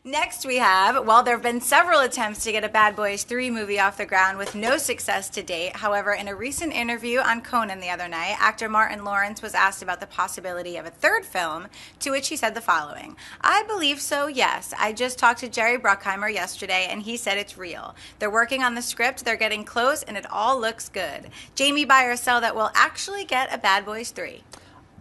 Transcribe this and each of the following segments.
Next we have, well, there have been several attempts to get a Bad Boys 3 movie off the ground with no success to date. However, in a recent interview on Conan the other night, actor Martin Lawrence was asked about the possibility of a third film, to which he said the following: "I believe so, yes. I just talked to Jerry Bruckheimer yesterday, and he said it's real. They're working on the script, they're getting close, and it all looks good." Jamie, buy or sell that we'll actually get a Bad Boys 3?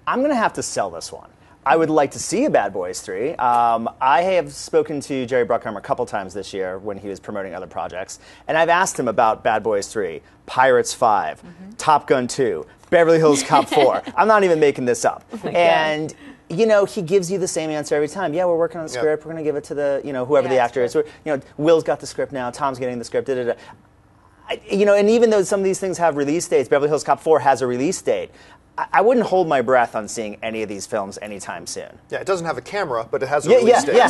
I'm going to have to sell this one. I would like to see a Bad Boys 3. I have spoken to Jerry Bruckheimer a couple times this year when he was promoting other projects, and I've asked him about Bad Boys 3, Pirates 5, Top Gun 2, Beverly Hills Cop 4. I'm not even making this up. And you know, he gives you the same answer every time. Yeah, we're working on the script. We're going to give it to the, whoever the actor is. You know, Will's got the script now. Tom's getting the script. And even though some of these things have release dates, Beverly Hills Cop 4 has a release date. I wouldn't hold my breath on seeing any of these films anytime soon. Yeah, it doesn't have a camera, but it has a release date.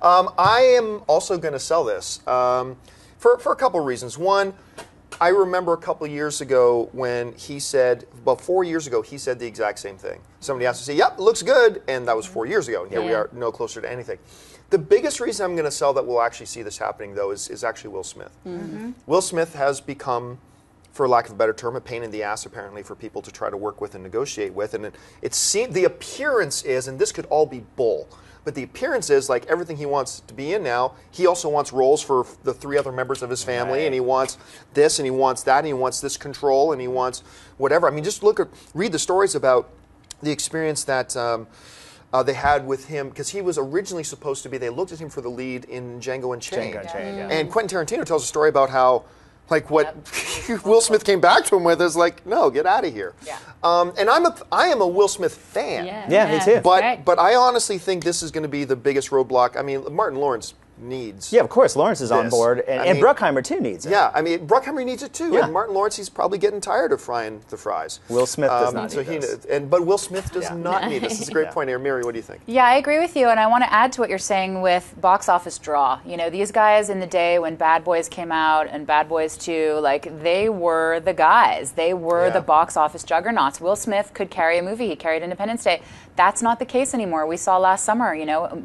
I am also going to sell this for a couple of reasons. One, I remember a couple of years ago when he said, about 4 years ago, he said the exact same thing. Somebody asked to say, "Yep, it looks good," and that was 4 years ago, and here we are, no closer to anything. The biggest reason I'm going to sell that we'll actually see this happening, though, is actually Will Smith. Will Smith has become, for lack of a better term, a pain in the ass, apparently, for people to try to work with and negotiate with. And it seemed, the appearance is, and this could all be bull, but the appearance is, like everything he wants to be in now, he also wants roles for the 3 other members of his family, and he wants this, and he wants that, and he wants this control, and he wants whatever. I mean, just read the stories about the experience that they had with him, because he was originally supposed to be, they looked at him for the lead in Django Unchained. And Quentin Tarantino tells a story about how, like, what Will Smith came back to him with is like, no, get out of here. And I am a Will Smith fan. Me too. But I honestly think this is going to be the biggest roadblock. I mean, Martin Lawrence needs. Yeah, of course, Lawrence is on board, and Bruckheimer too needs it. Yeah, I mean, Bruckheimer needs it too, and Martin Lawrence, he's probably getting tired of frying the fries. Will Smith does not need this. But Will Smith does not need this. It's a great point here. Mary, what do you think? Yeah, I agree with you, and I want to add to what you're saying with box office draw. You know, these guys in the day when Bad Boys came out and Bad Boys 2, like, they were the guys. They were the box office juggernauts. Will Smith could carry a movie. He carried Independence Day. That's not the case anymore. We saw last summer,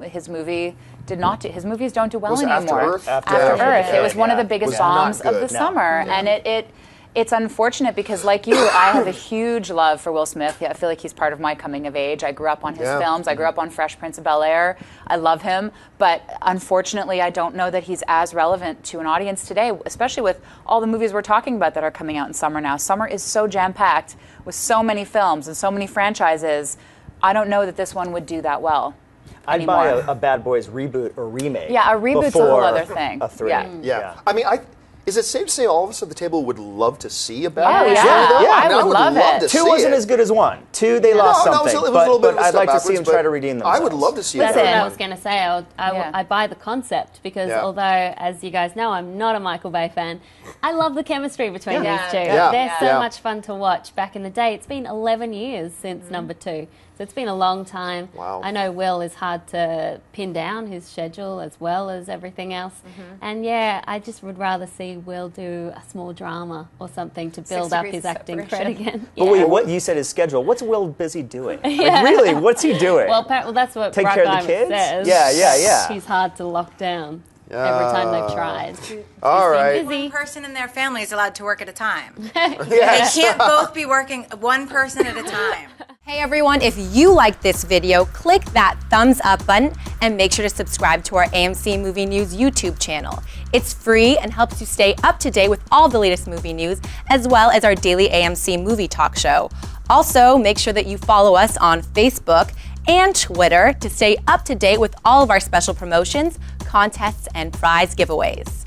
his movie did not. His movies don't do well anymore. After Earth. It was one of the biggest bombs of the summer, and it's unfortunate because, like you, I have a huge love for Will Smith. I feel like he's part of my coming of age. I grew up on his films. I grew up on Fresh Prince of Bel-Air. I love him, but unfortunately, I don't know that he's as relevant to an audience today, especially with all the movies we're talking about that are coming out in summer now. Summer is so jam-packed with so many films and so many franchises. I don't know that this one would do that well. I'd buy a Bad Boys reboot or remake. Yeah, a reboot's a whole other thing. A 3. Yeah. I mean, is it safe to say all of us at the table would love to see a Bad Boys? I would love it. 2 wasn't as good as 1. 2, they lost something. But I'd like to see them try to redeem themselves. I would love to see it. That's what I was going to say. I buy the concept because although, as you guys know, I'm not a Michael Bay fan, I love the chemistry between these two. They're so much fun to watch. Back in the day, it's been 11 years since number 2. So it's been a long time. Wow. I know Will is hard to pin down his schedule as well as everything else. And I just would rather see Will do a small drama or something to build up his acting credit again. But wait, what you said his schedule. What's Will busy doing? Like, really, what's he doing? Well, that's what Take care of the kids? says. Yeah. He's hard to lock down. Every time they've tried. All right. One person in their family is allowed to work at a time. They can't both be working one person at a time. Hey everyone, if you liked this video, click that thumbs up button and make sure to subscribe to our AMC Movie News YouTube channel. It's free and helps you stay up to date with all the latest movie news, as well as our daily AMC movie talk show. Also, make sure that you follow us on Facebook and Twitter to stay up to date with all of our special promotions, contests, and prize giveaways.